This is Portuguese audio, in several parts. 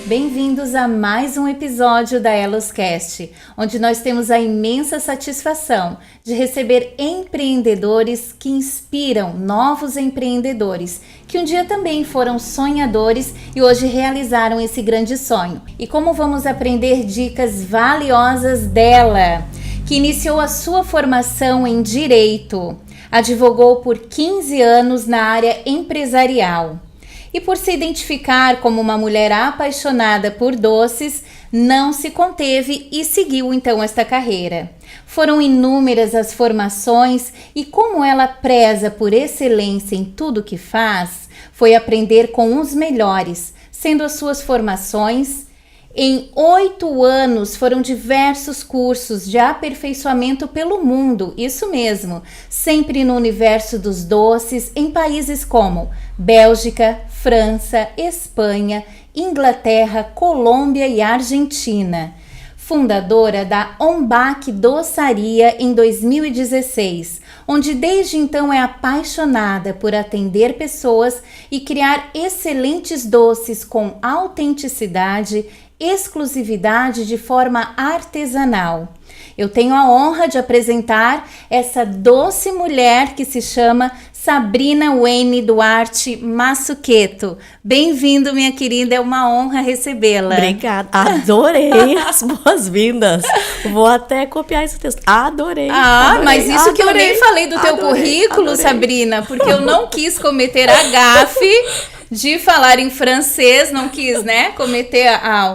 Bem-vindos a mais um episódio da Eloscast, onde nós temos a imensa satisfação de receber empreendedores que inspiram novos empreendedores, que um dia também foram sonhadores e hoje realizaram esse grande sonho. E como vamos aprender dicas valiosas dela, que iniciou a sua formação em Direito, advogou por 15 anos na área empresarial. E por se identificar como uma mulher apaixonada por doces, não se conteve e seguiu então esta carreira. Foram inúmeras as formações e como ela preza por excelência em tudo que faz, foi aprender com os melhores, sendo as suas formações. Em 8 anos foram diversos cursos de aperfeiçoamento pelo mundo, isso mesmo, sempre no universo dos doces, em países como Bélgica, França, Espanha, Inglaterra, Colômbia e Argentina. Fundadora da Ombak Doçaria em 2016, onde desde então é apaixonada por atender pessoas e criar excelentes doces com autenticidade, exclusividade de forma artesanal. Eu tenho a honra de apresentar essa doce mulher que se chama Sabrina Wayne Duarte Massuqueto. Bem-vindo, minha querida, é uma honra recebê-la. Obrigada, adorei as boas-vindas. Vou até copiar esse texto. Adorei. Mas isso que eu nem falei do teu currículo, Sabrina, porque eu não quis cometer a gafe de falar em francês, não quis, né, cometer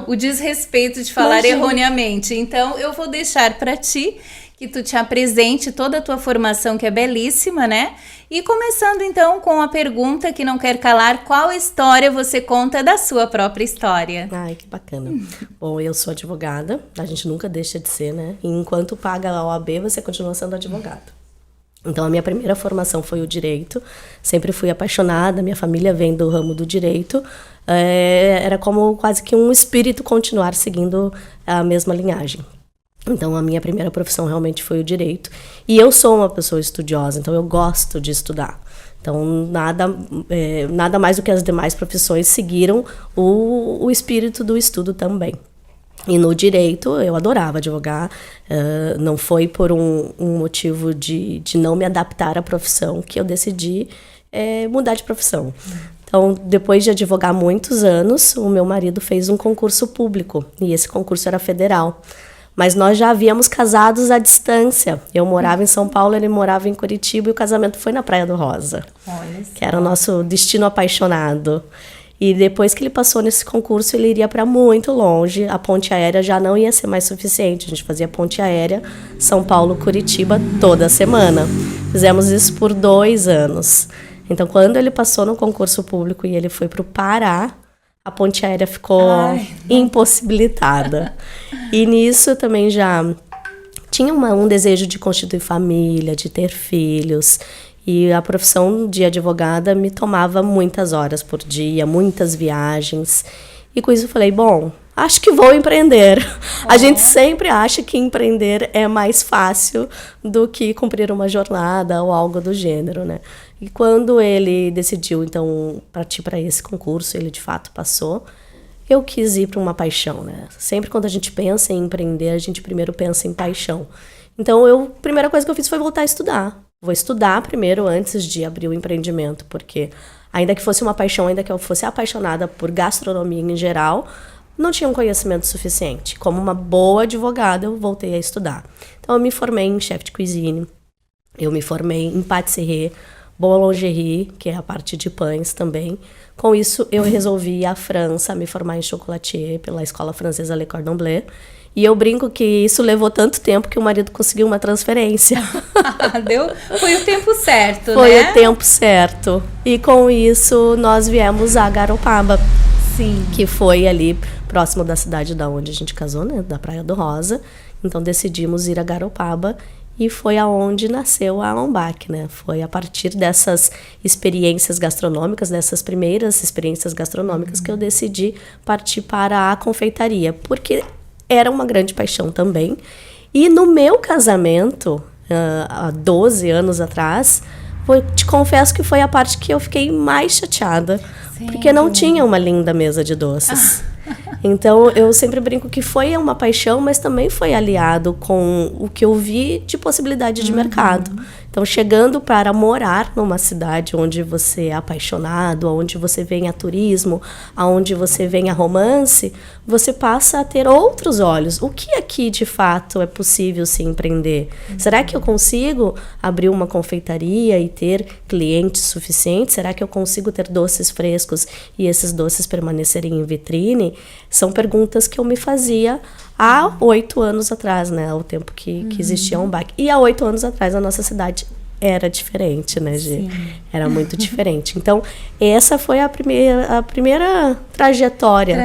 o desrespeito de falar erroneamente. Então, eu vou deixar para ti que tu te apresente toda a tua formação, que é belíssima, né? E começando, então, com a pergunta que não quer calar, qual história você conta da sua própria história? Ai, que bacana. Bom, eu sou advogada, a gente nunca deixa de ser, né? E enquanto paga a OAB, você continua sendo advogado. Então, a minha primeira formação foi o direito, sempre fui apaixonada, minha família vem do ramo do direito, era como quase que um espírito continuar seguindo a mesma linhagem. Então, a minha primeira profissão realmente foi o direito, e eu sou uma pessoa estudiosa, então eu gosto de estudar. Então, nada mais do que as demais profissões seguiram o espírito do estudo também. E no direito, eu adorava advogar, não foi por um motivo de não me adaptar à profissão que eu decidi mudar de profissão. Então, depois de advogar muitos anos, o meu marido fez um concurso público, e esse concurso era federal. Mas nós já havíamos casados à distância. Eu morava em São Paulo, ele morava em Curitiba, e o casamento foi na Praia do Rosa, que era o nosso destino apaixonado. E depois que ele passou nesse concurso, ele iria para muito longe. A ponte aérea já não ia ser mais suficiente. A gente fazia ponte aérea São Paulo-Curitiba toda semana. Fizemos isso por 2 anos. Então, quando ele passou no concurso público e ele foi para o Pará, a ponte aérea ficou impossibilitada. E nisso eu também já tinha um desejo de constituir família, de ter filhos. E a profissão de advogada me tomava muitas horas por dia, muitas viagens. E com isso eu falei, bom, acho que vou empreender. A gente sempre acha que empreender é mais fácil do que cumprir uma jornada ou algo do gênero, né? E quando ele decidiu, então, partir para esse concurso, ele de fato passou, eu quis ir para uma paixão, né? Sempre quando a gente pensa em empreender, a gente primeiro pensa em paixão. Então, a primeira coisa que eu fiz foi voltar a estudar. Vou estudar primeiro antes de abrir o empreendimento, porque ainda que fosse uma paixão, ainda que eu fosse apaixonada por gastronomia em geral, não tinha um conhecimento suficiente. Como uma boa advogada, eu voltei a estudar. Então, eu me formei em chef de cuisine, eu me formei em pâtisserie, boulangerie, que é a parte de pães também. Com isso, eu resolvi ir à França, me formar em chocolatier pela escola francesa Le Cordon Bleu. E eu brinco que isso levou tanto tempo que o marido conseguiu uma transferência. Foi o tempo certo, Foi né? o tempo certo. E com isso, nós viemos a Garopaba. Sim. Que foi ali próximo da cidade da onde a gente casou, né? Da Praia do Rosa. Então, decidimos ir a Garopaba. E foi aonde nasceu a Ombak, né? Foi a partir dessas experiências gastronômicas, dessas primeiras experiências gastronômicas, que eu decidi partir para a confeitaria. Porque era uma grande paixão também. E no meu casamento, há 12 anos atrás, te confesso que foi a parte que eu fiquei mais chateada. Sério? Porque não tinha uma linda mesa de doces. Então, eu sempre brinco que foi uma paixão, mas também foi aliado com o que eu vi de possibilidade de mercado. Então, chegando para morar numa cidade onde você é apaixonado, onde você vem a turismo, onde você vem a romance, você passa a ter outros olhos. O que aqui, de fato, é possível se empreender? Será que eu consigo abrir uma confeitaria e ter clientes suficientes? Será que eu consigo ter doces frescos e esses doces permanecerem em vitrine? São perguntas que eu me fazia há 8 anos atrás, né? O tempo que existia a Umbach. E há 8 anos atrás a nossa cidade era diferente, né, Gi? Sim. Era muito diferente. Então, essa foi a primeira trajetória.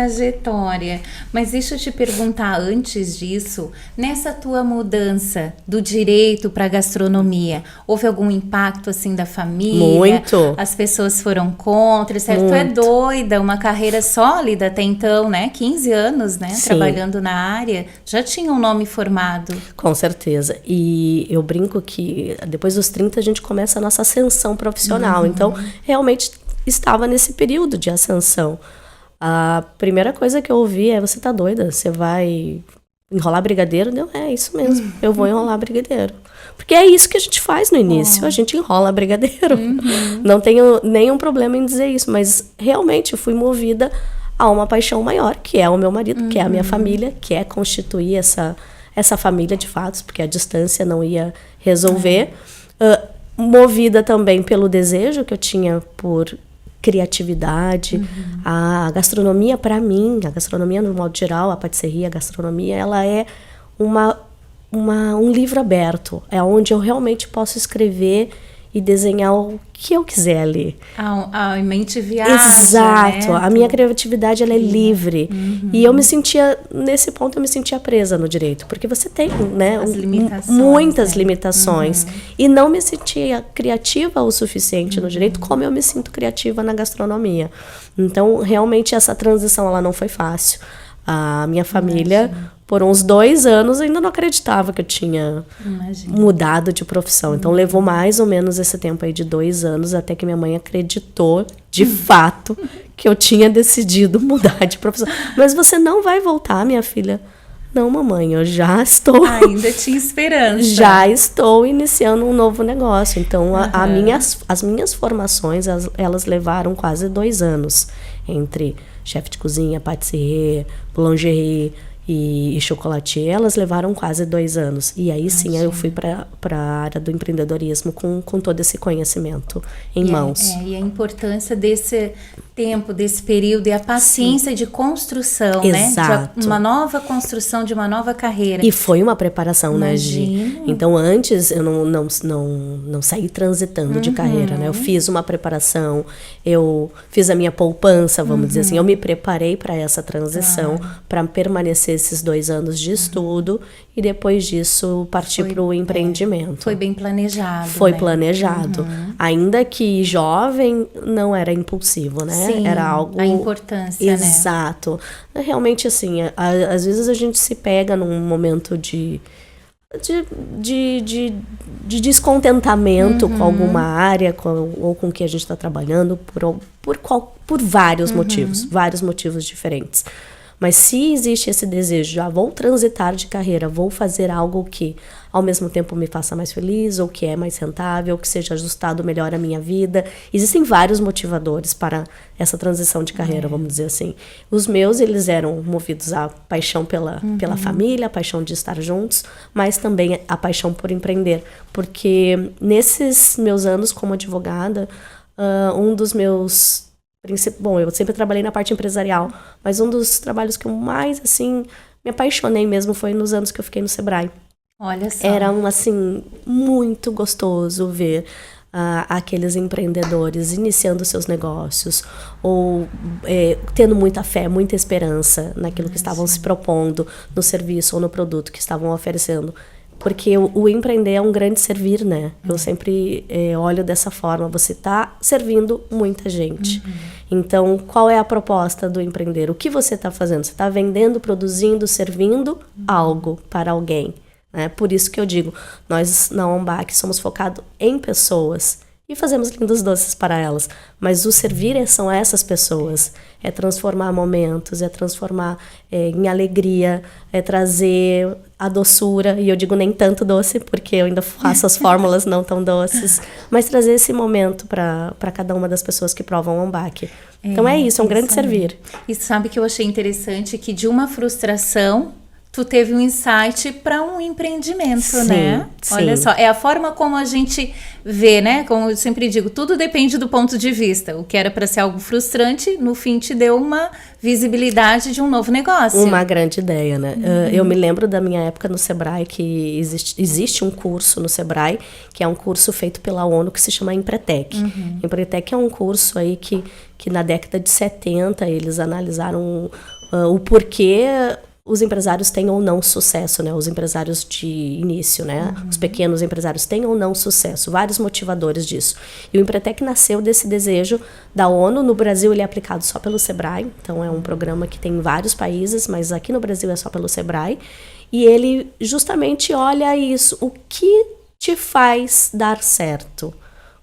Mas deixa eu te perguntar antes disso, nessa tua mudança do direito para gastronomia, houve algum impacto assim da família? Muito. As pessoas foram contra, certo? Muito. Tu é doida, uma carreira sólida até então, né? 15 anos, né? Sim. Trabalhando na área, já tinha um nome formado. Com certeza. E eu brinco que depois dos 30 a gente começa a nossa ascensão profissional. Então, realmente estava nesse período de ascensão. A primeira coisa que eu ouvi é: você tá doida? Você vai enrolar brigadeiro? Não, é isso mesmo. Eu vou enrolar brigadeiro. Porque é isso que a gente faz no início. A gente enrola brigadeiro. Não tenho nenhum problema em dizer isso. Mas realmente eu fui movida a uma paixão maior, que é o meu marido, que é a minha família, que é constituir essa família de fato, porque a distância não ia resolver. Movida também pelo desejo que eu tinha por criatividade. A gastronomia, para mim, a gastronomia no modo geral, a patisserie, a gastronomia, ela é um livro aberto. É onde eu realmente posso escrever e desenhar o que eu quiser ali. A mente viaja, Exato. né? A minha criatividade, ela é livre. E eu me sentia, nesse ponto, eu me sentia presa no direito. Porque você tem, né, As limitações, muitas né? limitações. E não me sentia criativa o suficiente no direito, como eu me sinto criativa na gastronomia. Então, realmente, essa transição, ela não foi fácil. A minha família, por uns 2 anos, ainda não acreditava que eu tinha mudado de profissão. Então, levou mais ou menos esse tempo aí de 2 anos, até que minha mãe acreditou, de fato, que eu tinha decidido mudar de profissão. Mas você não vai voltar, minha filha? Não, mamãe, eu já estou... Ainda tinha esperança. Já estou iniciando um novo negócio. Então, as minhas formações, elas levaram quase 2 anos. Entre chefe de cozinha, patisserie, boulangerie e chocolatier, elas levaram quase 2 anos. E aí sim, eu fui para a área do empreendedorismo com todo esse conhecimento em mãos. E a importância desse tempo, desse período e a paciência de construção, Exato. né? De uma nova construção, de uma nova carreira. E foi uma preparação, né, Gi? Imagino. Então, antes eu não saí transitando de carreira, né? Eu fiz uma preparação, eu fiz a minha poupança, vamos dizer assim. Eu me preparei para essa transição, para permanecer esses 2 anos de estudo e depois disso partir para o empreendimento. Foi bem planejado. Foi né? planejado. Ainda que jovem, não era impulsivo, né? Sim, Era algo... a importância, Exato. Realmente, assim, às vezes a gente se pega num momento de descontentamento com alguma área ou com o que a gente está trabalhando por vários motivos diferentes. Mas se existe esse desejo, vou transitar de carreira, vou fazer algo que ao mesmo tempo me faça mais feliz, ou que é mais rentável, que seja ajustado melhor à minha vida. Existem vários motivadores para essa transição de carreira, vamos dizer assim. Os meus, eles eram movidos à paixão pela família, a paixão de estar juntos, mas também a paixão por empreender. Porque nesses meus anos como advogada, um dos meus... Bom, eu sempre trabalhei na parte empresarial, mas um dos trabalhos que eu mais, assim, me apaixonei mesmo foi nos anos que eu fiquei no Sebrae. Olha só. Era, assim, muito gostoso ver aqueles empreendedores iniciando seus negócios ou tendo muita fé, muita esperança naquilo que estavam se propondo, no serviço ou no produto que estavam oferecendo. Porque o empreender é um grande servir, né? Eu sempre olho dessa forma. Você está servindo muita gente. Então, qual é a proposta do empreender? O que você está fazendo? Você está vendendo, produzindo, servindo algo para alguém, né? Por isso que eu digo, nós na Umbach somos focados em pessoas e fazemos lindos doces para elas. Mas o servir são essas pessoas, é transformar momentos, é transformar em alegria, é trazer a doçura, e eu digo nem tanto doce, porque eu ainda faço as fórmulas não tão doces, mas trazer esse momento para cada uma das pessoas que provam o ambaque. Então é isso, é um grande servir. E sabe que eu achei interessante que de uma frustração tu teve um insight para um empreendimento, Sim, né? sim. Olha só, é a forma como a gente vê, né? Como eu sempre digo, tudo depende do ponto de vista. O que era para ser algo frustrante, no fim te deu uma visibilidade de um novo negócio. Uma grande ideia, né? Eu me lembro da minha época no Sebrae, que existe um curso no Sebrae, que é um curso feito pela ONU, que se chama Empretec. Empretec é um curso aí que na década de 70 eles analisaram o porquê os empresários têm ou não sucesso, né? Os empresários de início, né? Os pequenos empresários têm ou não sucesso. Vários motivadores disso. E o Empretec nasceu desse desejo da ONU. No Brasil ele é aplicado só pelo Sebrae. Então é um programa que tem em vários países, mas aqui no Brasil é só pelo Sebrae. E ele justamente olha isso. O que te faz dar certo?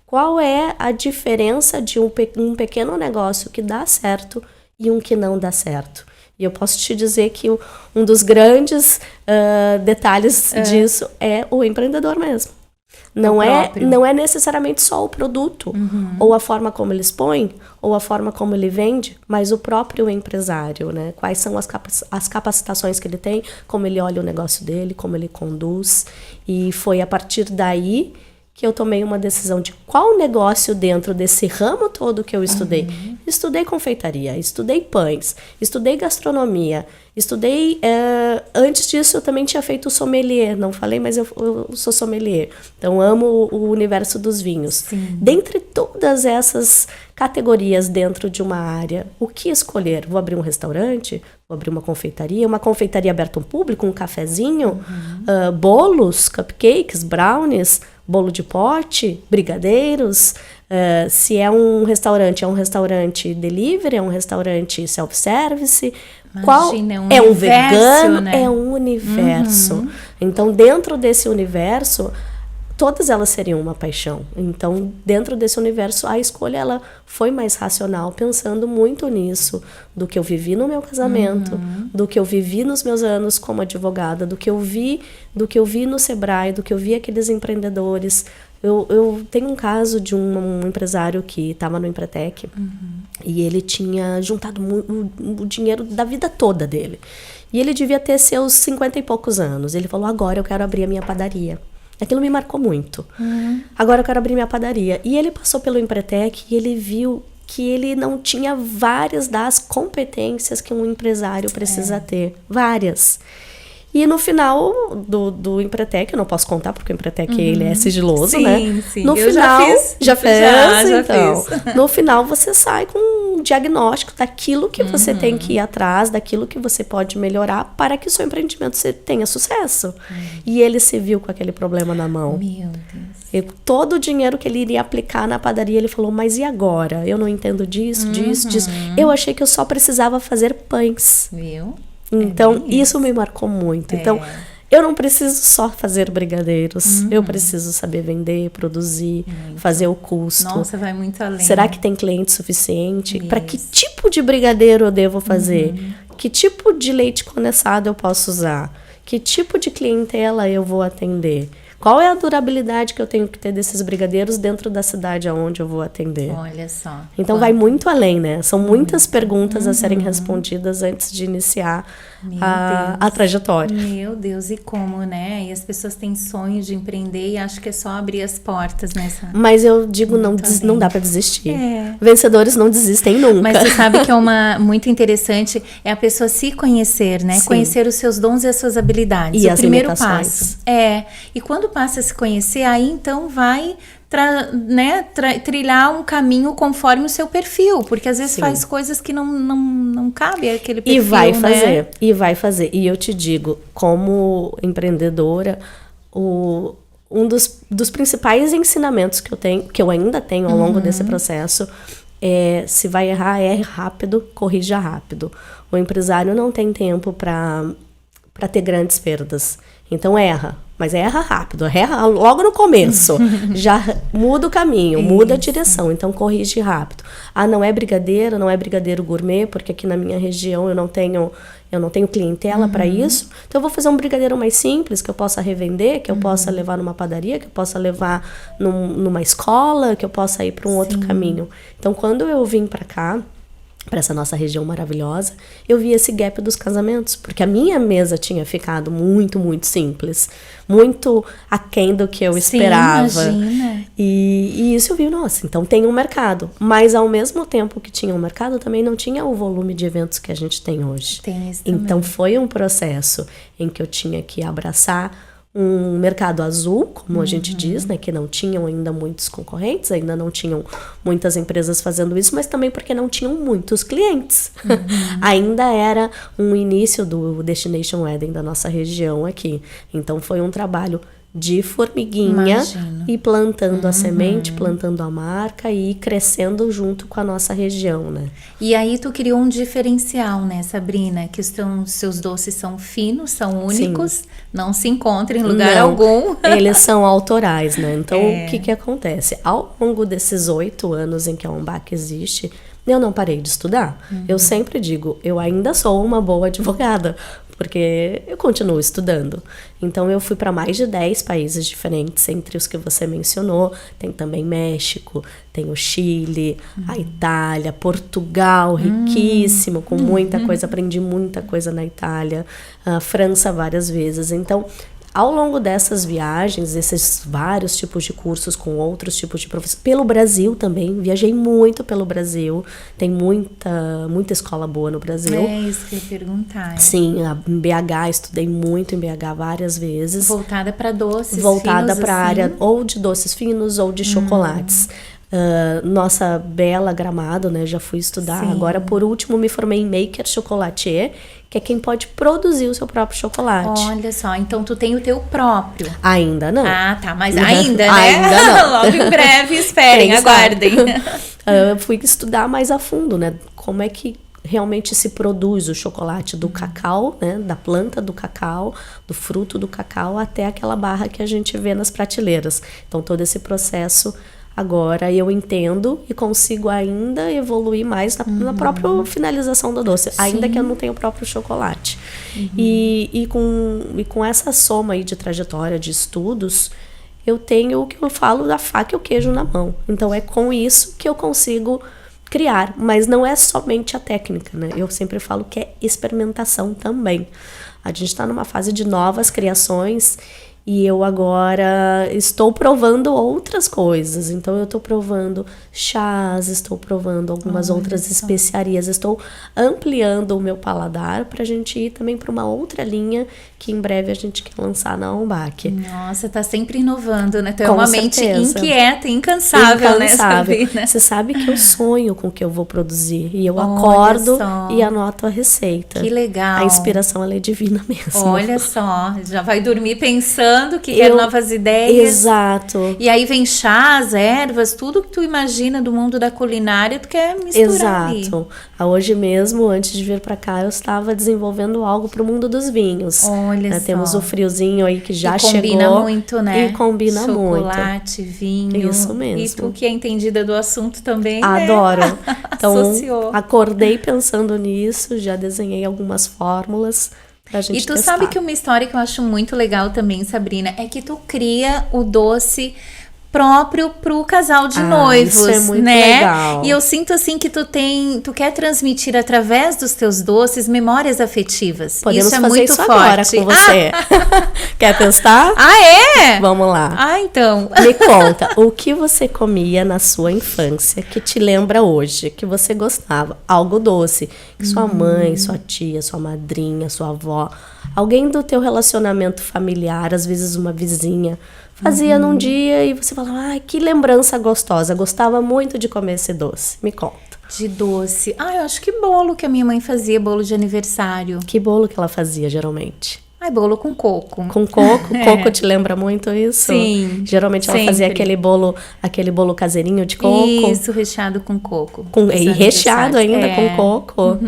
Qual é a diferença de um pequeno negócio que dá certo e um que não dá certo? E eu posso te dizer que um dos grandes detalhes disso é o empreendedor mesmo. Não é necessariamente só o produto, ou a forma como ele expõe, ou a forma como ele vende, mas o próprio empresário, né? Quais são as capacitações que ele tem, como ele olha o negócio dele, como ele conduz. E foi a partir daí que eu tomei uma decisão de qual negócio dentro desse ramo todo que eu estudei. Estudei confeitaria, estudei pães, estudei gastronomia, estudei... antes disso eu também tinha feito sommelier, não falei, mas eu sou sommelier. Então amo o universo dos vinhos. Sim. Dentre todas essas categorias dentro de uma área, o que escolher? Vou abrir um restaurante? Vou abrir uma confeitaria aberta ao público, um cafezinho, bolos, cupcakes, brownies, bolo de pote, brigadeiros. Se é um restaurante delivery, é um restaurante self-service. Imagina, é um vegano, né? é um universo. Então, dentro desse universo, todas elas seriam uma paixão. Então, dentro desse universo, a escolha ela foi mais racional, pensando muito nisso, do que eu vivi no meu casamento, do que eu vivi nos meus anos como advogada, do que eu vi no Sebrae, do que eu vi aqueles empreendedores. Eu tenho um caso de um empresário que estava no Empretec e ele tinha juntado o dinheiro da vida toda dele. E ele devia ter seus 50 e poucos anos. Ele falou, agora eu quero abrir a minha padaria. Aquilo me marcou muito. Agora eu quero abrir minha padaria. E ele passou pelo Empretec e ele viu que ele não tinha várias das competências que um empresário precisa ter. Várias. E no final do Empretec, eu não posso contar porque o Empretec ele é sigiloso, sim, né? Sim, no eu final, já então. fiz. No final você sai com um diagnóstico daquilo que você tem que ir atrás, daquilo que você pode melhorar para que o seu empreendimento tenha sucesso. E ele se viu com aquele problema na mão. Meu Deus. E todo o dinheiro que ele iria aplicar na padaria, ele falou, mas e agora? Eu não entendo disso. Eu achei que eu só precisava fazer pães. Viu? Então, isso me marcou muito. Então, eu não preciso só fazer brigadeiros. Eu preciso saber vender, produzir, fazer o custo. Nossa, vai muito além. Será que tem cliente suficiente? Para que tipo de brigadeiro eu devo fazer? Que tipo de leite condensado eu posso usar? Que tipo de clientela eu vou atender? Qual é a durabilidade que eu tenho que ter desses brigadeiros dentro da cidade aonde eu vou atender? Olha só. Então vai muito além, né? São muitas perguntas a serem respondidas antes de iniciar a trajetória. Meu Deus, e como, né? E as pessoas têm sonho de empreender e acham que é só abrir as portas nessa... Mas eu digo, não dá para desistir. É. Vencedores não desistem nunca. Mas você sabe que é muito interessante é a pessoa se conhecer, né? Sim. Conhecer os seus dons e as suas habilidades. E o as primeiro limitações. passo. E quando passa a se conhecer, aí então vai trilhar um caminho conforme o seu perfil, porque às vezes faz coisas que não cabe aquele perfil, E vai fazer. E eu te digo, como empreendedora, um dos principais ensinamentos que eu ainda tenho ao longo desse processo é, se vai errar, erre rápido, corrija rápido. O empresário não tem tempo para para ter grandes perdas. Então erra, mas erra rápido, erra logo no começo, já muda o caminho, muda a direção, então corrige rápido. Não é brigadeiro gourmet, porque aqui na minha região eu não tenho clientela para isso, então eu vou fazer um brigadeiro mais simples, que eu possa revender, que eu possa levar numa padaria, que eu possa levar numa escola, que eu possa ir para um outro caminho. Então quando eu vim para cá, para essa nossa região maravilhosa, eu vi esse gap dos casamentos, porque a minha mesa tinha ficado muito, muito simples, muito aquém do que eu esperava. Imagina. E isso eu vi, nossa, então tem um mercado, mas ao mesmo tempo que tinha um mercado, também não tinha o volume de eventos que a gente tem hoje. Tem isso também. Então foi um processo em que eu tinha que abraçar um mercado azul, como a gente diz, né, que não tinham ainda muitos concorrentes, ainda não tinham muitas empresas fazendo isso, mas também porque não tinham muitos clientes. Ainda era um início do Destination Wedding da nossa região aqui. Então foi um trabalho de formiguinha. Imagino. E plantando a semente, plantando a marca e crescendo junto com a nossa região, né? E aí tu criou um diferencial, né, Sabrina? Que seus doces são finos, são únicos, não se encontram em lugar algum. Eles são autorais, né? Então, o que acontece? Ao longo desses 8 anos em que a Ombac existe, eu não parei de estudar. Eu sempre digo, eu ainda sou uma boa advogada, porque eu continuo estudando. Então, eu fui para mais de 10 países diferentes, entre os que você mencionou. Tem também México, tem o Chile, a Itália, Portugal, riquíssimo, com muita coisa. Aprendi muita coisa na Itália. A França várias vezes. Então, ao longo dessas viagens, esses vários tipos de cursos com outros tipos de professores, pelo Brasil também, viajei muito pelo Brasil, tem muita escola boa no Brasil. É isso que eu ia perguntar. Sim, em BH, estudei muito em BH várias vezes. Voltada para doces Voltada finos, para a assim? área ou de doces finos ou de chocolates. Nossa bela Gramado, né? Já fui estudar. Sim. Agora, por último, me formei em Maker Chocolatier, que é quem pode produzir o seu próprio chocolate. Olha só, então tu tem o teu próprio. Ainda não. Ah, tá, mas ainda, né? Ainda não. Logo em breve, esperem, Quem sabe? aguardem. Eu fui estudar mais a fundo, né? Como é que realmente se produz o chocolate do cacau, né? Da planta do cacau, do fruto do cacau, até aquela barra que a gente vê nas prateleiras. Então, todo esse processo agora eu entendo e consigo ainda evoluir mais na própria finalização do doce, ainda que eu não tenha o próprio chocolate. E com essa soma aí de trajetória, de estudos, eu tenho o que eu falo da faca e o queijo na mão. Então é com isso que eu consigo criar, mas não é somente a técnica, né? Eu sempre falo que é experimentação também. A gente está numa fase de novas criações e eu agora estou provando outras coisas. Então eu estou provando chás, estou provando algumas outras especiarias, estou ampliando o meu paladar para a gente ir também para uma outra linha que em breve a gente quer lançar na Ombac. Nossa, tá sempre inovando, né? Tu é Com uma certeza. mente inquieta, incansável, né, Sabrina? Você sabe que eu sonho com o que eu vou produzir. E eu Olha acordo só. e anoto a receita. Que legal. A inspiração, ela é divina mesmo. Olha só, já vai dormir pensando que quer novas ideias. Exato. E aí vem chás, ervas, tudo que tu imagina do mundo da culinária, tu quer misturar ali. Exato. Hoje mesmo, antes de vir pra cá, eu estava desenvolvendo algo pro mundo dos vinhos. Olha só. Temos o friozinho aí que já e chegou. combina muito, né? E combina muito. Chocolate, vinho. Isso mesmo. E tu que é entendida do assunto também, Adoro. né? Então, Associou. acordei pensando nisso, já desenhei algumas fórmulas pra gente E tu testar. sabe que uma história que eu acho muito legal também, Sabrina, é que tu cria o doce próprio pro casal de noivos, isso é muito né? legal. E eu sinto assim que tu quer transmitir através dos teus doces memórias afetivas. Podemos isso é fazer muito isso forte. agora com você. Quer testar? É? Vamos lá. Então. Me conta, o que você comia na sua infância que te lembra hoje, que você gostava? Algo doce, que sua mãe, sua tia, sua madrinha, sua avó, alguém do teu relacionamento familiar, às vezes uma vizinha, fazia num dia e você falava, ai, que lembrança gostosa, gostava muito de comer esse doce. Me conta. De doce. Eu acho que bolo que a minha mãe fazia, bolo de aniversário. Que bolo que ela fazia, geralmente? Ai, bolo com coco. Com coco? Coco te lembra muito isso? Sim. Geralmente ela fazia aquele bolo caseirinho de coco. Isso, recheado com coco. E recheado ainda com coco.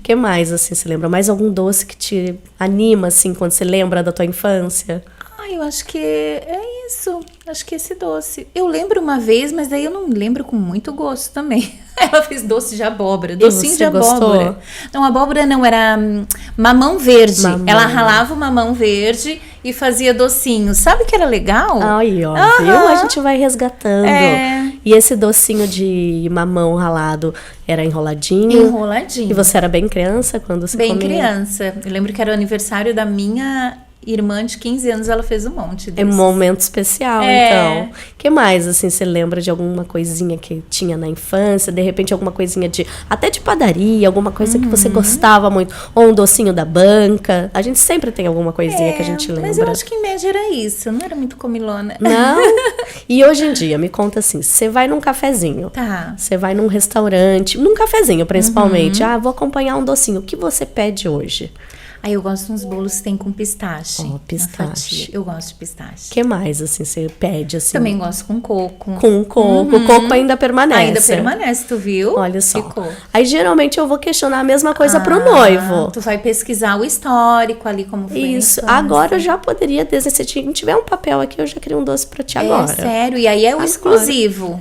Que mais, assim, você lembra? Mais algum doce que te anima, assim, quando você lembra da tua infância? Eu acho que é isso. Acho que esse doce. Eu lembro uma vez, mas daí eu não lembro com muito gosto também. Ela fez doce de abóbora, docinho de abóbora. Gostou? Não, abóbora não, era mamão verde. Ela ralava o mamão verde e fazia docinho. Sabe que era legal? Ai, ó, viu? A gente vai resgatando. E esse docinho de mamão ralado era enroladinho? Enroladinho. E você era bem criança quando você comia? Bem criança. Eu lembro que era o aniversário da minha irmã de 15 anos, ela fez um monte desses. É um momento especial, então. O que mais, assim, você lembra de alguma coisinha que tinha na infância? De repente, alguma coisinha até de padaria, alguma coisa que você gostava muito? Ou um docinho da banca? A gente sempre tem alguma coisinha que a gente lembra. Mas eu acho que em média era isso. Não era muito comilona. Não? E hoje em dia, me conta assim, você vai num cafezinho. Tá. Você vai num restaurante, num cafezinho principalmente. Vou acompanhar um docinho. O que você pede hoje? Eu gosto de uns bolos que tem com pistache. Pistache. Eu gosto de pistache. O que mais, assim, você pede, assim? Também gosto com coco. Com coco. O coco ainda permanece. Ainda permanece, tu viu? Olha só. Ficou. Aí, geralmente, eu vou questionar a mesma coisa pro noivo. Tu vai pesquisar o histórico ali, como foi. Isso. Agora eu já poderia, se tiver um papel aqui, eu já queria um doce pra ti agora. Sério. E aí é o exclusivo.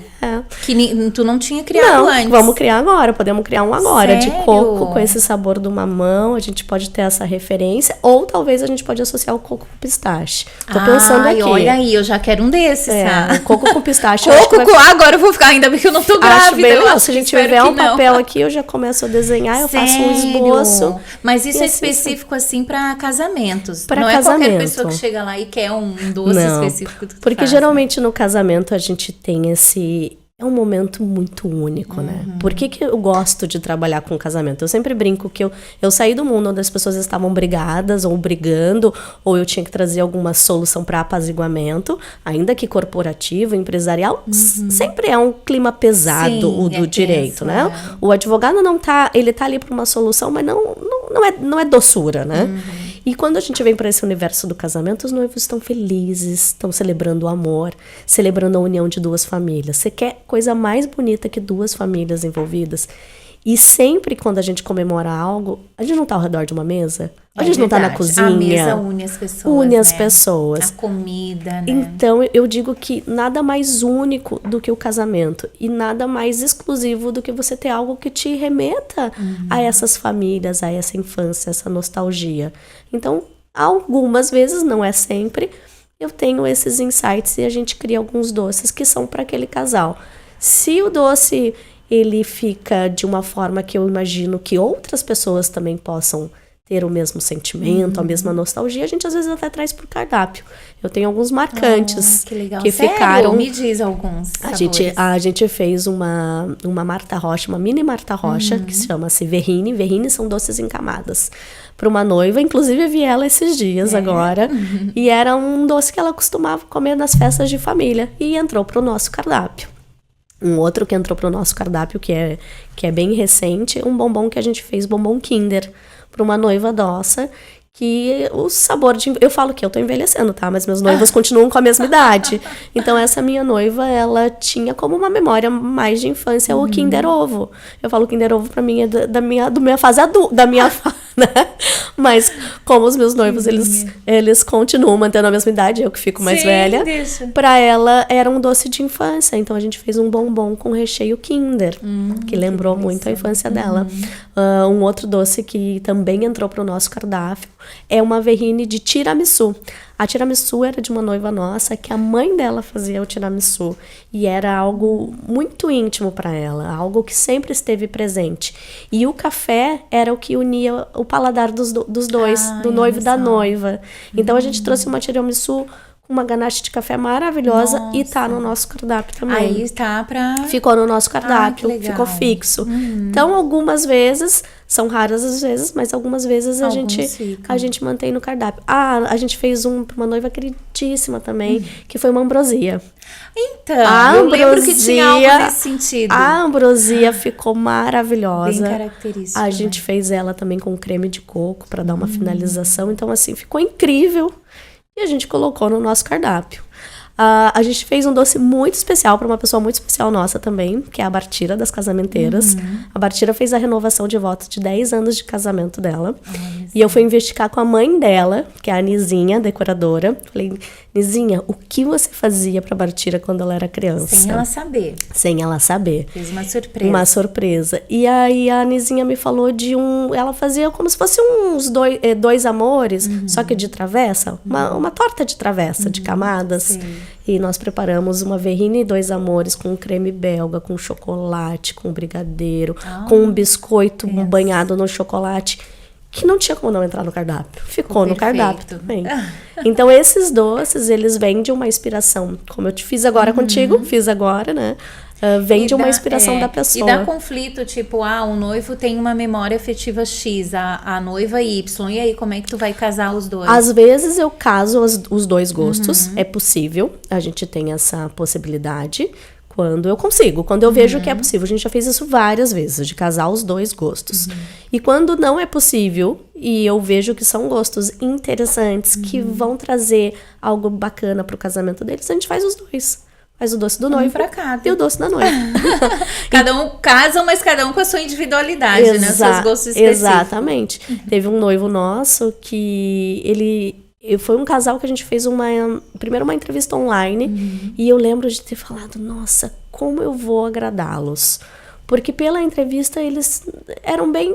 Que tu não tinha criado antes. Vamos criar agora. Podemos criar um agora. Sério? De coco, com esse sabor do mamão. A gente pode ter essa referência. Ou talvez a gente pode associar o coco com pistache. Tô pensando aqui. Olha aí, eu já quero um desses, tá? Coco com pistache. Agora eu vou ficar, ainda bem que eu não tô grávida. Acho bem legal. Se a gente tiver um papel aqui, eu já começo a desenhar, eu faço um esboço. Mas isso é específico, assim, pra casamentos. Pra não casamento. É qualquer pessoa que chega lá e quer um doce específico. Porque geralmente no casamento a gente tem esse... É um momento muito único, né? Por que eu gosto de trabalhar com casamento? Eu sempre brinco que eu saí do mundo onde as pessoas estavam brigadas ou brigando, ou eu tinha que trazer alguma solução para apaziguamento, ainda que corporativo, empresarial, sempre é um clima pesado. Sim, o do direito, né? O advogado ele tá ali para uma solução, mas não é doçura, né? E quando a gente vem para esse universo do casamento, os noivos estão felizes, estão celebrando o amor, celebrando a união de duas famílias. Você quer coisa mais bonita que duas famílias envolvidas? E sempre quando a gente comemora algo, a gente não tá ao redor de uma mesa? A gente não tá na cozinha. A mesa une as pessoas. Une as pessoas. A comida, né? Então, eu digo que nada mais único do que o casamento. E nada mais exclusivo do que você ter algo que te remeta a essas famílias, a essa infância, essa nostalgia. Então, algumas vezes, não é sempre, eu tenho esses insights e a gente cria alguns doces que são para aquele casal. Se o doce... ele fica de uma forma que eu imagino que outras pessoas também possam ter o mesmo sentimento, a mesma nostalgia, a gente às vezes até traz pro cardápio. Eu tenho alguns marcantes que ficaram... Me diz alguns sabores. A gente fez uma Marta Rocha, uma mini Marta Rocha, que se chama-se Verrine. Verrine são doces em camadas. Para uma noiva, inclusive eu vi ela esses dias agora, e era um doce que ela costumava comer nas festas de família, e entrou pro nosso cardápio. Um outro que entrou pro nosso cardápio, que é bem recente, um bombom que a gente fez, bombom Kinder, para uma noiva nossa, que o sabor de... Eu falo que eu tô envelhecendo, tá? Mas meus noivos continuam com a mesma idade. Então, essa minha noiva, ela tinha como uma memória mais de infância o Kinder Ovo. Eu falo que Kinder Ovo pra mim é da minha fase adulta, né? Mas como os meus noivos, eles continuam mantendo a mesma idade, eu que fico mais velha. Pra ela, era um doce de infância. Então, a gente fez um bombom com recheio Kinder, que lembrou muito a infância dela. Um outro doce que também entrou pro nosso cardápio é uma verrine de tiramisu. A tiramisu era de uma noiva nossa, que a mãe dela fazia o tiramisu. E era algo muito íntimo para ela, algo que sempre esteve presente. E o café era o que unia o paladar dos dois, do noivo e da noiva. Então a gente trouxe uma tiramisu uma ganache de café maravilhosa e tá no nosso cardápio também. Aí tá pra... Ficou no nosso cardápio, que legal. ficou fixo. Então, algumas vezes, são raras as vezes, mas algumas vezes a gente mantém no cardápio. A gente fez pra uma noiva queridíssima também, que foi uma ambrosia. Então, eu lembro que tinha algo nesse sentido. A ambrosia ficou maravilhosa. Bem característica. A gente fez ela também com creme de coco para dar uma finalização. Então, assim, ficou incrível. E a gente colocou no nosso cardápio. A gente fez um doce muito especial para uma pessoa muito especial nossa também, que é a Bartira das Casamenteiras. A Bartira fez a renovação de votos de 10 anos de casamento dela. E eu fui investigar com a mãe dela, que é a Nizinha, decoradora. Falei, Nizinha, o que você fazia pra Bartira quando ela era criança? Sem ela saber. Sem ela saber. Fez uma surpresa. Uma surpresa. E aí a Nizinha me falou de ela fazia como se fosse uns dois amores, só que de travessa. Uma torta de travessa, de camadas. Sim. E nós preparamos uma verrine e 2 amores com creme belga, com chocolate, com brigadeiro, com um biscoito banhado no chocolate, que não tinha como não entrar no cardápio. Ficou no cardápio também. Então, esses doces, eles vêm de uma inspiração, como eu te fiz agora contigo, né? Vem de uma inspiração da pessoa. E dá conflito, tipo, o noivo tem uma memória afetiva X, a noiva Y. E aí, como é que tu vai casar os dois? Às vezes eu caso os 2 gostos, é possível, a gente tem essa possibilidade. Quando eu consigo, quando eu vejo que é possível. A gente já fez isso várias vezes, de casar os 2 gostos. E quando não é possível, e eu vejo que são gostos interessantes, que vão trazer algo bacana pro casamento deles, a gente faz os 2. Faz o doce do noivo pra cada. E o doce da noiva. Cada um casa, mas cada um com a sua individualidade, né? Os seus gostos específicos. Exatamente. Teve um noivo nosso que foi um casal que a gente fez primeiro uma entrevista online, e eu lembro de ter falado, nossa, como eu vou agradá-los. Porque pela entrevista eles eram bem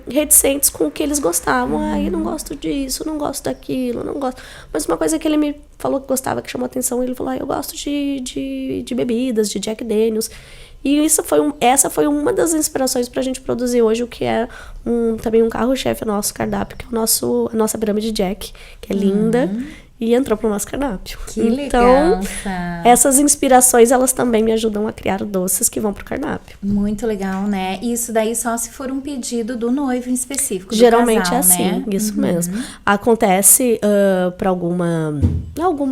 reticentes com o que eles gostavam. Eu não gosto disso, não gosto daquilo, não gosto. Mas uma coisa que ele me falou que gostava, que chamou atenção, ele falou, eu gosto de bebidas, de Jack Daniels. E essa foi uma das inspirações pra gente produzir hoje o que é também um carro-chefe no nosso cardápio, que é a nossa Brahma de Jack, que é linda. E entrou pro nosso cardápio. Que então, legal, essas inspirações, elas também me ajudam a criar doces que vão pro cardápio. Muito legal, né? Isso daí só se for um pedido do noivo em específico, Geralmente casal, é assim, né? isso mesmo. Acontece para alguma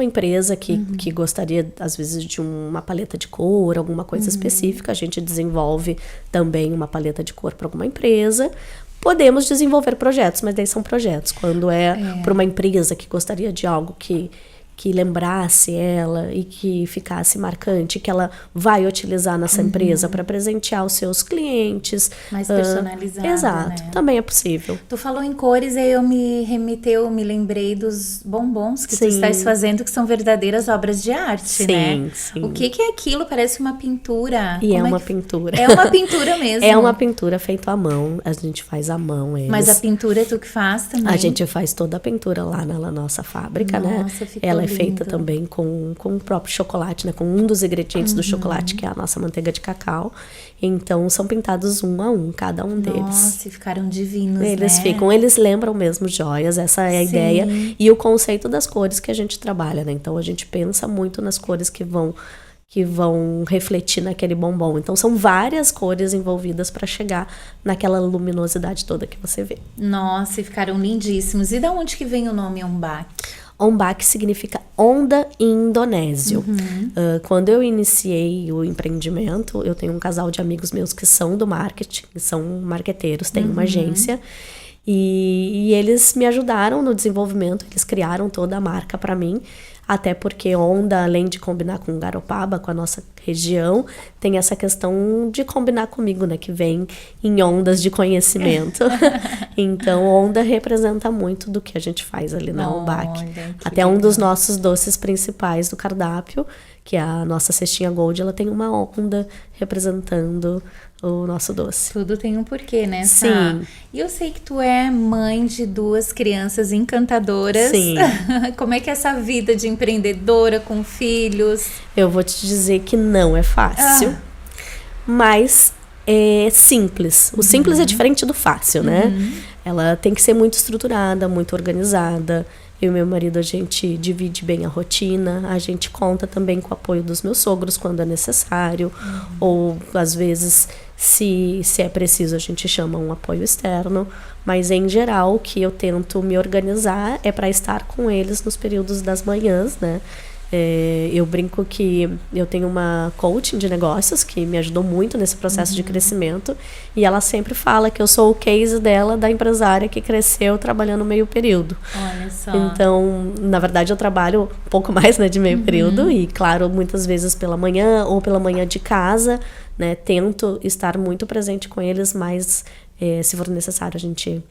empresa que gostaria, às vezes, de uma paleta de cor, alguma coisa específica. A gente desenvolve também uma paleta de cor para alguma empresa. Podemos desenvolver projetos, mas daí são projetos. Quando para uma empresa que gostaria de algo que lembrasse ela e que ficasse marcante, que ela vai utilizar nessa empresa para presentear os seus clientes. Mais personalizado, exato, né? Também é possível. Tu falou em cores e aí eu me lembrei dos bombons que tu estás fazendo, que são verdadeiras obras de arte, né? Sim. O que é aquilo? Parece uma pintura. E uma pintura. É uma pintura mesmo. É uma pintura feita à mão, a gente faz à mão eles. Mas a pintura é tu que faz também? A gente faz toda a pintura lá na nossa fábrica, né? Ela é feita também com o próprio chocolate, né? Com um dos ingredientes do chocolate, que é a nossa manteiga de cacau. Então, são pintados um a um, cada um deles. Nossa, e ficaram divinos, eles lembram mesmo joias, essa é a ideia. E o conceito das cores que a gente trabalha, né? Então, a gente pensa muito nas cores que vão refletir naquele bombom. Então, são várias cores envolvidas para chegar naquela luminosidade toda que você vê. Nossa, e ficaram lindíssimos. E da onde que vem o nome Ombak? Ombak significa onda em indonésio. Quando eu iniciei o empreendimento, eu tenho um casal de amigos meus que são do marketing, são marqueteiros, têm uma agência. E eles me ajudaram no desenvolvimento, eles criaram toda a marca para mim. Até porque onda, além de combinar com Garopaba, com a nossa região, tem essa questão de combinar comigo, né? Que vem em ondas de conhecimento. Então, onda representa muito do que a gente faz ali na Ombak. Até um dos nossos doces principais do cardápio, que é a nossa cestinha Gold, ela tem uma onda representando o nosso doce. Tudo tem um porquê, né, Sá? Sim. E eu sei que tu é mãe de 2 crianças encantadoras. Sim. Como é que é essa vida de empreendedora com filhos? Eu vou te dizer que não é fácil, mas é simples. O simples é diferente do fácil, né? ela tem que ser muito estruturada, muito organizada. Eu e meu marido, a gente divide bem a rotina, a gente conta também com o apoio dos meus sogros quando é necessário, ou às vezes, se é preciso, a gente chama um apoio externo, mas em geral o que eu tento me organizar é para estar com eles nos períodos das manhãs, né? Eu brinco que eu tenho uma coaching de negócios que me ajudou muito nesse processo de crescimento, e ela sempre fala que eu sou o case dela, da empresária que cresceu trabalhando meio período. Olha só. Então, na verdade, eu trabalho um pouco mais, né, de meio período, e claro, muitas vezes pela manhã ou pela manhã de casa, né, tento estar muito presente com eles, mas se for necessário a gente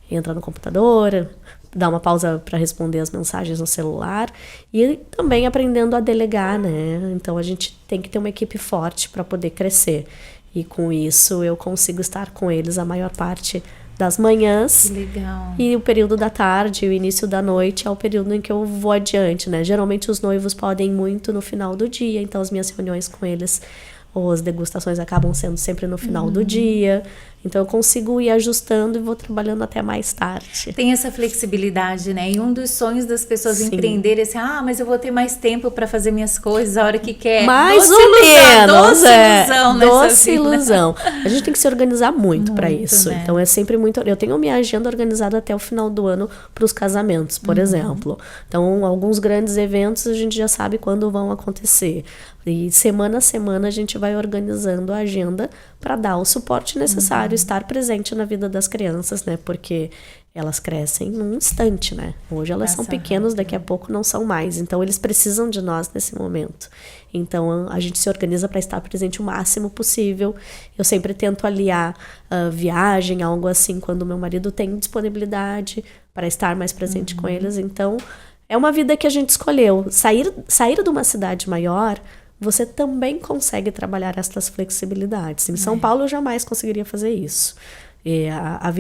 entra no computador, dá uma pausa para responder as mensagens no celular, e também aprendendo a delegar, né? Então a gente tem que ter uma equipe forte para poder crescer, e com isso eu consigo estar com eles a maior parte das manhãs. Que legal. E o período da tarde, o início da noite é o período em que eu vou adiante, né? Geralmente os noivos podem ir muito no final do dia, então as minhas reuniões com eles, ou as degustações, acabam sendo sempre no final do dia. Então eu consigo ir ajustando e vou trabalhando até mais tarde. Tem essa flexibilidade, né? E um dos sonhos das pessoas empreenderem é assim, mas eu vou ter mais tempo para fazer minhas coisas a hora que quer. Mais ou menos, doce ilusão nessa doce vida. ilusão. A gente tem que se organizar muito para isso. Né? Então é sempre muito. Eu tenho minha agenda organizada até o final do ano para os casamentos, por exemplo. Então alguns grandes eventos a gente já sabe quando vão acontecer. E semana a semana a gente vai organizando a agenda para dar o suporte necessário, estar presente na vida das crianças, né? Porque elas crescem num instante, né? Hoje elas são pequenas, daqui a pouco não são mais. Então eles precisam de nós nesse momento. Então a gente se organiza para estar presente o máximo possível. Eu sempre tento aliar viagem, algo assim, quando meu marido tem disponibilidade para estar mais presente com eles. Então é uma vida que a gente escolheu. Sair de uma cidade maior, você também consegue trabalhar essas flexibilidades. Em São Paulo eu jamais conseguiria fazer isso. A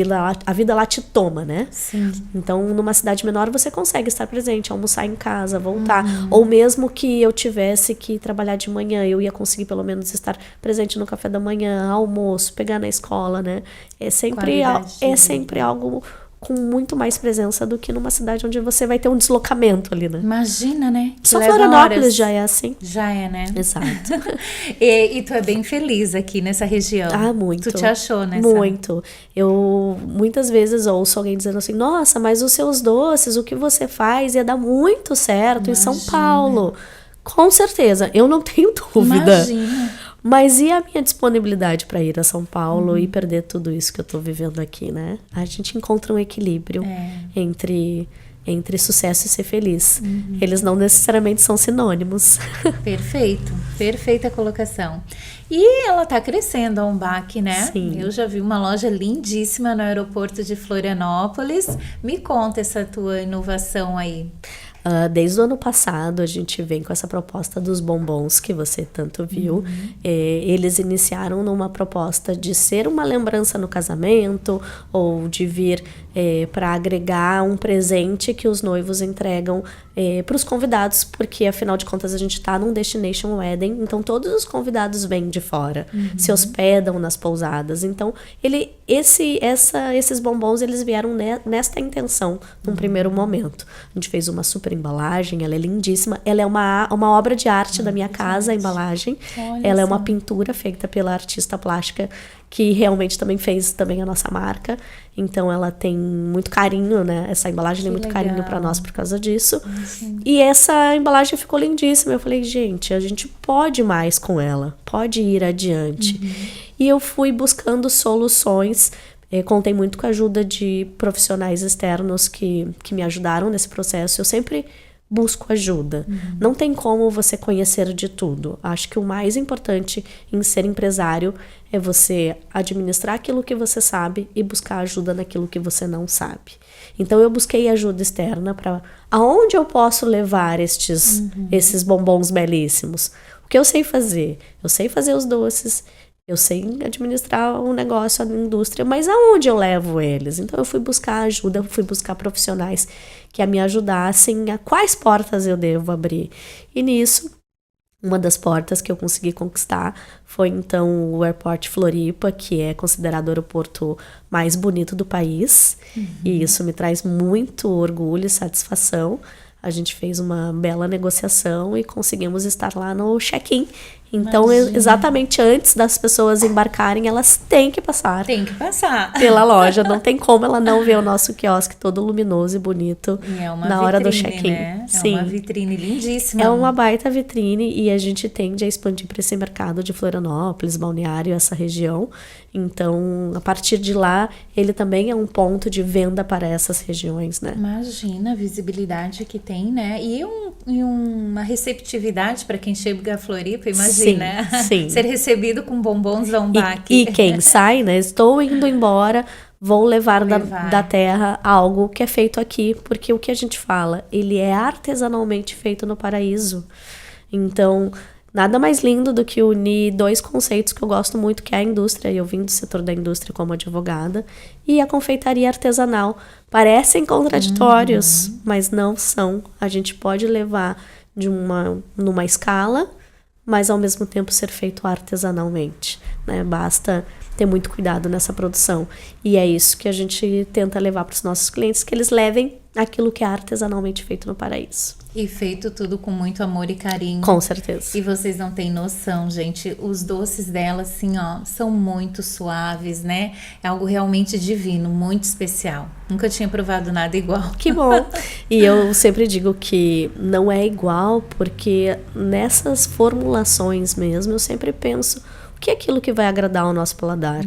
vida lá te toma, né? Sim. Então, numa cidade menor, você consegue estar presente, almoçar em casa, voltar. Ou mesmo que eu tivesse que trabalhar de manhã, eu ia conseguir pelo menos estar presente no café da manhã, almoço, pegar na escola, né? É sempre algo com muito mais presença do que numa cidade onde você vai ter um deslocamento ali, né? Imagina, né? Que só Florianópolis já é assim. Já é, né? Exato. E tu é bem feliz aqui nessa região. Muito. Tu te achou, né? Muito. Eu muitas vezes ouço alguém dizendo assim, nossa, mas os seus doces, o que você faz ia dar muito certo em São Paulo. Com certeza, eu não tenho dúvida. Imagina. Mas e a minha disponibilidade para ir a São Paulo e perder tudo isso que eu tô vivendo aqui, né? A gente encontra um equilíbrio entre sucesso e ser feliz. Eles não necessariamente são sinônimos. Perfeito. Perfeita colocação. E ela tá crescendo a Umbach, né? Sim. Eu já vi uma loja lindíssima no aeroporto de Florianópolis. Me conta essa tua inovação aí. Desde o ano passado a gente vem com essa proposta dos bombons que você tanto viu. Eles iniciaram numa proposta de ser uma lembrança no casamento ou de vir para agregar um presente que os noivos entregam para os convidados, porque afinal de contas a gente está num destination wedding, então todos os convidados vêm de fora, se hospedam nas pousadas. Então esses bombons eles vieram nesta intenção num primeiro momento. A gente fez uma super embalagem, ela é lindíssima, ela é uma obra de arte da minha casa, a embalagem. Olha ela só. é uma pintura feita pela artista plástica que realmente também fez também a nossa marca. Então ela tem muito carinho, né? Essa embalagem tem muito carinho para nós por causa disso. E essa embalagem ficou lindíssima. Eu falei, gente, a gente pode mais com ela, pode ir adiante. E eu fui buscando soluções. Contei muito com a ajuda de profissionais externos que me ajudaram nesse processo. Eu sempre busco ajuda. Não tem como você conhecer de tudo. Acho que o mais importante em ser empresário é você administrar aquilo que você sabe e buscar ajuda naquilo que você não sabe. Então eu busquei ajuda externa para aonde eu posso levar esses bombons belíssimos. O que eu sei fazer? Eu sei fazer os doces, eu sei administrar um negócio, a indústria, mas aonde eu levo eles? Então eu fui buscar ajuda, eu fui buscar profissionais que me ajudassem a quais portas eu devo abrir. E nisso Uma das portas que eu consegui conquistar foi, então, o Airport Floripa, que é considerado o aeroporto mais bonito do país. E isso me traz muito orgulho e satisfação. A gente fez uma bela negociação e conseguimos estar lá no check-in. Então, exatamente antes das pessoas embarcarem, elas têm que passar. Tem que passar. Pela loja. Não tem como ela não ver o nosso quiosque todo luminoso e bonito na hora do check-in. Né? Sim. É uma vitrine lindíssima. É uma baita vitrine e a gente tende a expandir para esse mercado de Florianópolis, Balneário, essa região. Então, a partir de lá, ele também é um ponto de venda para essas regiões, né? Imagina a visibilidade que tem, né? E uma receptividade para quem chega a Floripa, imagina. Sim. Ser recebido com bombons da Umbac. E quem sai, né? Estou indo embora, vou levar da terra algo que é feito aqui, porque o que a gente fala, ele é artesanalmente feito no paraíso. Então, nada mais lindo do que unir dois conceitos que eu gosto muito, que é a indústria, e eu vim do setor da indústria como advogada, e a confeitaria artesanal. Parecem contraditórios, mas não são. A gente pode levar numa escala, mas ao mesmo tempo ser feito artesanalmente, né? Basta ter muito cuidado nessa produção. E é isso que a gente tenta levar para os nossos clientes, que eles levem aquilo que é artesanalmente feito no paraíso. E feito tudo com muito amor e carinho. Com certeza. E vocês não têm noção, gente. Os doces dela, assim, ó, são muito suaves, né? É algo realmente divino, muito especial. Nunca tinha provado nada igual. Que bom. E eu sempre digo que não é igual, porque nessas formulações mesmo, eu sempre penso o que é aquilo que vai agradar ao nosso paladar.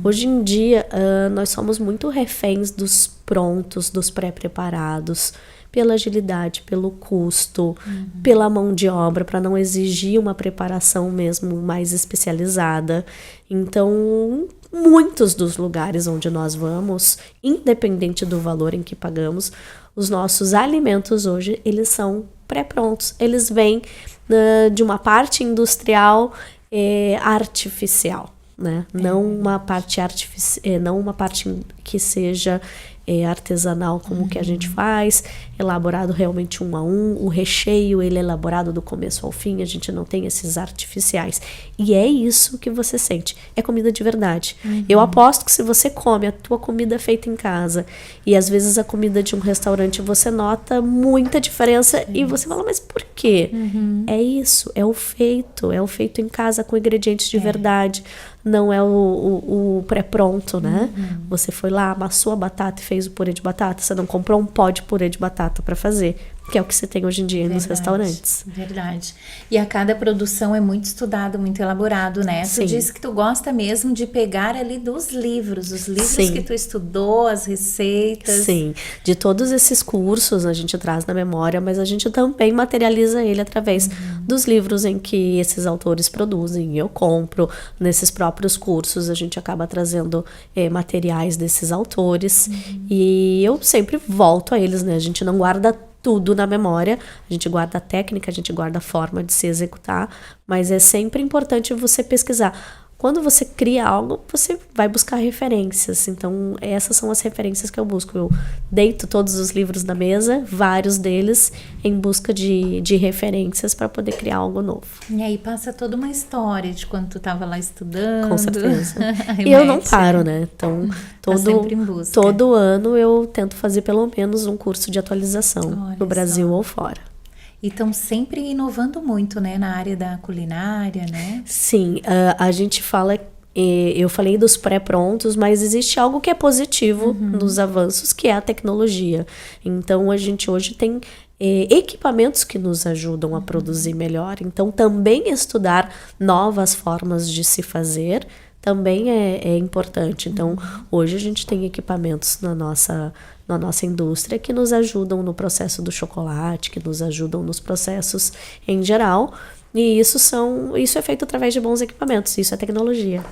Hoje em dia, nós somos muito reféns dos prontos, dos pré-preparados, pela agilidade, pelo custo, pela mão de obra, para não exigir uma preparação mesmo mais especializada. Então, muitos dos lugares onde nós vamos, independente do valor em que pagamos, os nossos alimentos hoje, eles são pré-prontos. Eles vêm de uma parte industrial artificial, né? Não uma parte não uma parte que seja artesanal como que a gente faz, elaborado realmente 1 a 1, o recheio ele é elaborado do começo ao fim, a gente não tem esses artificiais, e é isso que você sente, é comida de verdade. Eu aposto que se você come a tua comida feita em casa, e às vezes a comida de um restaurante, você nota muita diferença, e você fala, mas por quê? É isso, é o feito em casa com ingredientes de verdade, não é o pré-pronto, né? Você foi lá, amassou a batata e fez o purê de batata, você não comprou um pó de purê de batata para fazer, que é o que você tem hoje em dia nos restaurantes. Verdade. E a cada produção é muito estudado, muito elaborado, né? Sim. Tu disse que tu gosta mesmo de pegar ali dos livros, os livros Sim. que tu estudou, as receitas. Sim, de todos esses cursos a gente traz na memória, mas a gente também materializa ele através dos livros em que esses autores produzem. Eu compro, nesses próprios cursos a gente acaba trazendo materiais desses autores, e eu sempre volto a eles, né? A gente não guarda tudo na memória, a gente guarda a técnica, a gente guarda a forma de se executar, mas é sempre importante você pesquisar. Quando você cria algo, você vai buscar referências. Então, essas são as referências que eu busco. Eu deito todos os livros na mesa, vários deles, em busca de referências para poder criar algo novo. E aí passa toda uma história de quando tu estava lá estudando. Com certeza. E eu não paro, né? Então, todo ano eu tento fazer pelo menos um curso de atualização no Brasil ou fora. E estão sempre inovando muito, né, na área da culinária, né? Sim, a gente fala, eu falei dos pré-prontos, mas existe algo que é positivo nos avanços, que é a tecnologia. Então, a gente hoje tem equipamentos que nos ajudam a produzir melhor. Então, também estudar novas formas de se fazer também é importante. Então, hoje a gente tem equipamentos na nossa indústria que nos ajudam no processo do chocolate, que nos ajudam nos processos em geral. E isso é feito através de bons equipamentos, isso é tecnologia.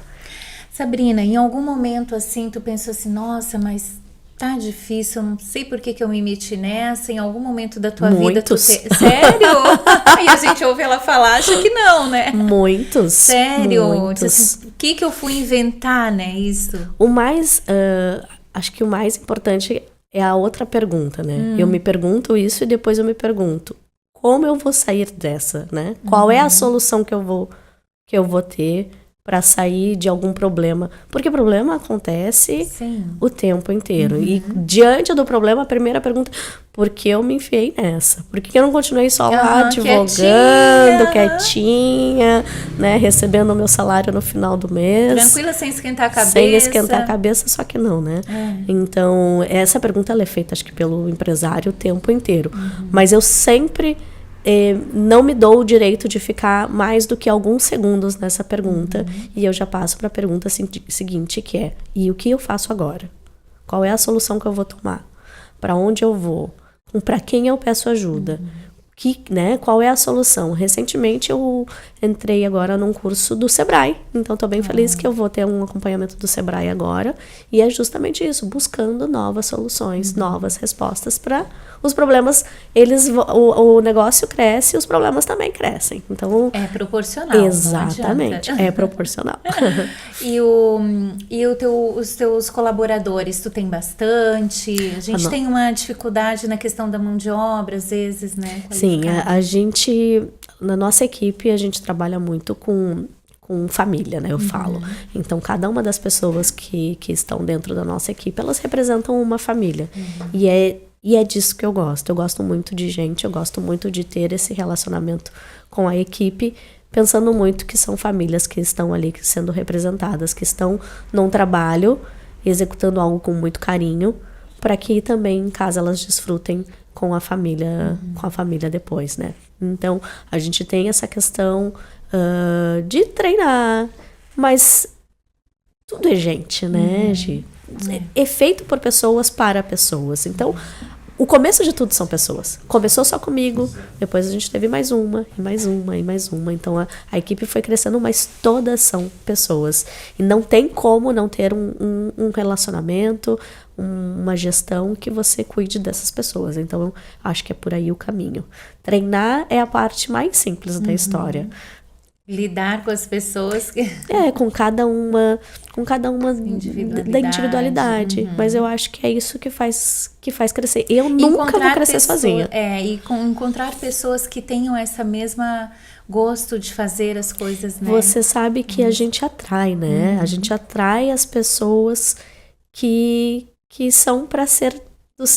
Sabrina, em algum momento assim, tu pensou assim, nossa, mas tá difícil, eu não sei por que eu me meti nessa, em algum momento da tua vida tu Sério? E a gente ouve ela falar, acha que não, né? Muitos. Sério? Muitos. Assim, o que eu fui inventar, né, isso? Acho que o mais importante é a outra pergunta, né? Eu me pergunto isso e depois eu me pergunto, como eu vou sair dessa, né? Qual é a solução que eu vou ter para sair de algum problema? Porque problema acontece o tempo inteiro. E diante do problema, a primeira pergunta, por que eu me enfiei nessa? Por que eu não continuei só lá advogando, quietinha, né? Recebendo o meu salário no final do mês. Tranquila, sem esquentar a cabeça. Sem esquentar a cabeça, só que não, né? Então, essa pergunta ela é feita, acho que pelo empresário o tempo inteiro. Mas eu sempre não me dou o direito de ficar mais do que alguns segundos nessa pergunta. E eu já passo para a pergunta seguinte, que é, e o que eu faço agora? Qual é a solução que eu vou tomar? Para onde eu vou? Para quem eu peço ajuda? Qual é a solução? Recentemente eu entrei agora num curso do Sebrae, então estou bem feliz que eu vou ter um acompanhamento do Sebrae agora, e é justamente isso, buscando novas soluções, novas respostas para os problemas. O negócio cresce e os problemas também crescem, então é proporcional. Exatamente, é proporcional. E os teus colaboradores, tu tem bastante? A gente tem uma dificuldade na questão da mão de obra às vezes, né? Sim, a gente, na nossa equipe, a gente trabalha muito com família, né, eu falo. Então, cada uma das pessoas que estão dentro da nossa equipe, elas representam uma família. E é disso que eu gosto. Eu gosto muito de gente, eu gosto muito de ter esse relacionamento com a equipe, pensando muito que são famílias que estão ali sendo representadas, que estão num trabalho, executando algo com muito carinho, para que também em casa elas desfrutem com a família depois, né? Então, a gente tem essa questão de treinar, mas tudo é gente, né, Gi? É feito por pessoas para pessoas. Então, o começo de tudo são pessoas. Começou só comigo, depois a gente teve mais uma, e mais uma, e mais uma. Então, a equipe foi crescendo, mas todas são pessoas. E não tem como não ter um relacionamento, uma gestão que você cuide dessas pessoas. Então, eu acho que é por aí o caminho. Treinar é a parte mais simples da história. Lidar com as pessoas com cada uma da individualidade. Mas eu acho que é isso que faz crescer. Eu nunca vou crescer sozinha. Encontrar pessoas que tenham essa mesma gosto de fazer as coisas, né? Você sabe que a gente atrai, né? A gente atrai as pessoas que são para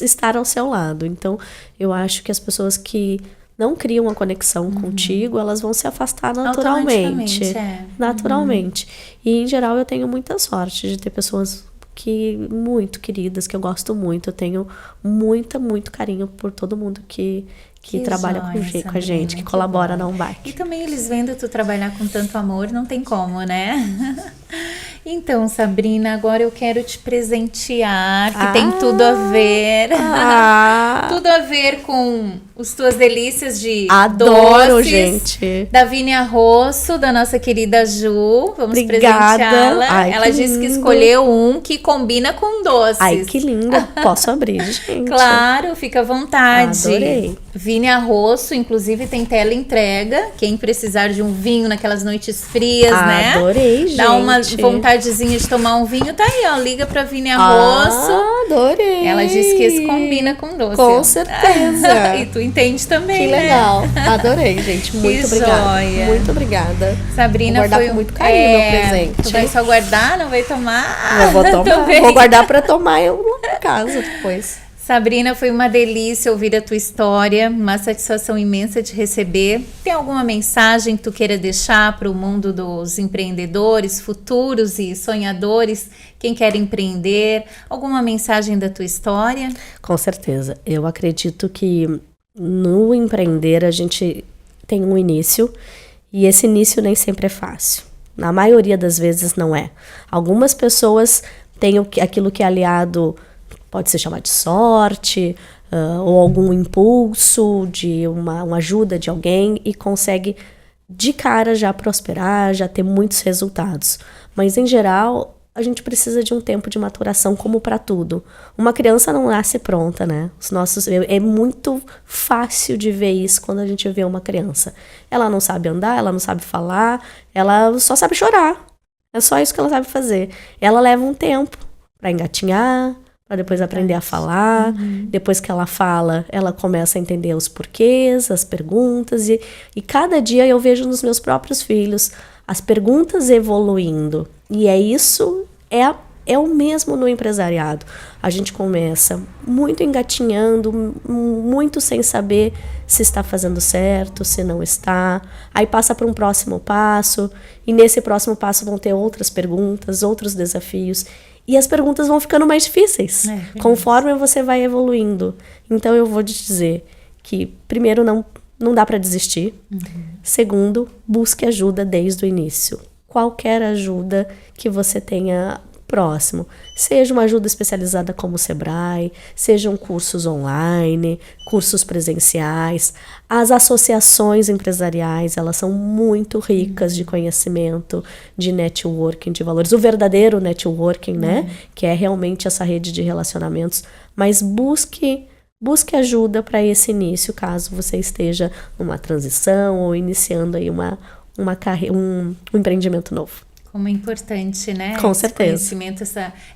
estar ao seu lado. Então, eu acho que as pessoas que não criam uma conexão contigo, elas vão se afastar naturalmente. Naturalmente. E, em geral, eu tenho muita sorte de ter pessoas muito queridas, que eu gosto muito. Eu tenho muito carinho por todo mundo que trabalha com a gente, que colabora na Umbike. E também eles vendo tu trabalhar com tanto amor, não tem como, né? Então, Sabrina, agora eu quero te presentear, que tem tudo a ver. Tudo a ver com as tuas delícias de doces. Gente. Da Vínia Rosso, da nossa querida Ju. Vamos presenteá-la. Ela disse que escolheu um que combina com doces. Ai, que linda. Posso abrir, gente? Claro, fica à vontade. Adorei. Vínia Rosso, inclusive tem tela entrega. Quem precisar de um vinho naquelas noites frias, né? Adorei, gente. Dá uma vontadezinha de tomar um vinho, tá aí, ó. Liga pra Vínia Rosso. Adorei. Ela disse que esse combina com doce. Com certeza. E tu entende também, que legal. Adorei, gente. Muito obrigada. Joia. Muito obrigada. Sabrina, vou guardar com muito carinho meu presente. Tu vai só guardar, não vai tomar? Eu vou tomar. Vou guardar pra tomar eu em casa depois. Sabrina, foi uma delícia ouvir a tua história, uma satisfação imensa de receber. Tem alguma mensagem que tu queira deixar para o mundo dos empreendedores, futuros e sonhadores, quem quer empreender? Alguma mensagem da tua história? Com certeza. Eu acredito que no empreender a gente tem um início e esse início nem sempre é fácil. Na maioria das vezes não é. Algumas pessoas têm aquilo que é aliado, pode ser chamado de sorte, ou algum impulso de uma ajuda de alguém e consegue de cara já prosperar, já ter muitos resultados. Mas em geral, a gente precisa de um tempo de maturação como para tudo. Uma criança não nasce pronta, né? É muito fácil de ver isso quando a gente vê uma criança. Ela não sabe andar, ela não sabe falar, ela só sabe chorar. É só isso que ela sabe fazer. Ela leva um tempo para engatinhar, para depois aprender a falar. Depois que ela fala, ela começa a entender os porquês, as perguntas. E cada dia eu vejo nos meus próprios filhos as perguntas evoluindo. E isso é o mesmo no empresariado. A gente começa muito engatinhando, muito sem saber se está fazendo certo, se não está. Aí passa para um próximo passo, e nesse próximo passo vão ter outras perguntas, outros desafios. E as perguntas vão ficando mais difíceis, conforme você vai evoluindo. Então eu vou te dizer que, primeiro, não dá para desistir. Segundo, busque ajuda desde o início. Qualquer ajuda que você tenha próximo. Seja uma ajuda especializada como o Sebrae, sejam cursos online, cursos presenciais. As associações empresariais, elas são muito ricas de conhecimento, de networking, de valores. O verdadeiro networking, né? Que é realmente essa rede de relacionamentos. Mas busque ajuda para esse início, caso você esteja numa transição ou iniciando aí uma carreira, um empreendimento novo. Como é importante, né? Com esse certeza. Conhecimento,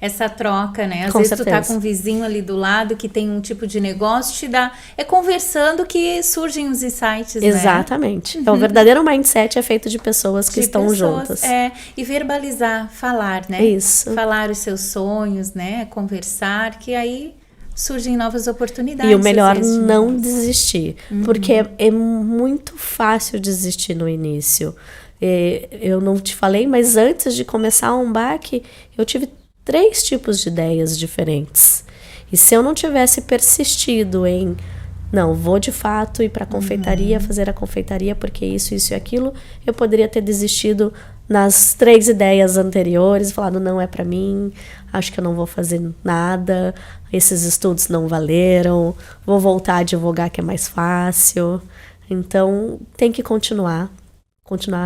essa troca, né? Às Com vezes certeza. tu tá com um vizinho ali do lado que tem um tipo de negócio, te dá... É conversando que surgem os insights, né? Exatamente. O verdadeiro mindset é feito de pessoas que estão juntas. E verbalizar, falar, né? Isso. Falar os seus sonhos, né? Conversar, que aí surgem novas oportunidades. E o melhor, às vezes, de não negócio. desistir. Porque é muito fácil desistir no início. Eu não te falei, mas antes de começar a Umbac, eu tive 3 tipos de ideias diferentes. E se eu não tivesse persistido em, não, vou de fato ir para a confeitaria, fazer a confeitaria, porque isso e aquilo, eu poderia ter desistido nas 3 ideias anteriores, falado, não é para mim, acho que eu não vou fazer nada, esses estudos não valeram, vou voltar a advogar que é mais fácil. Então, tem que continuar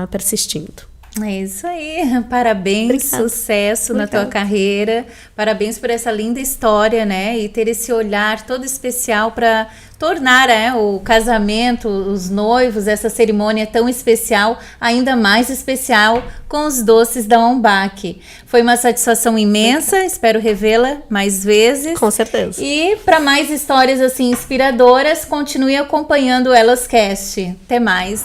persistindo. É isso aí, parabéns, Obrigada. sucesso na tua carreira, parabéns por essa linda história, né, e ter esse olhar todo especial para tornar, o casamento, os noivos, essa cerimônia tão especial, ainda mais especial com os doces da Umbac. Foi uma satisfação imensa, espero revê-la mais vezes. Com certeza. E para mais histórias assim inspiradoras, continue acompanhando o Elas Cast. Até mais.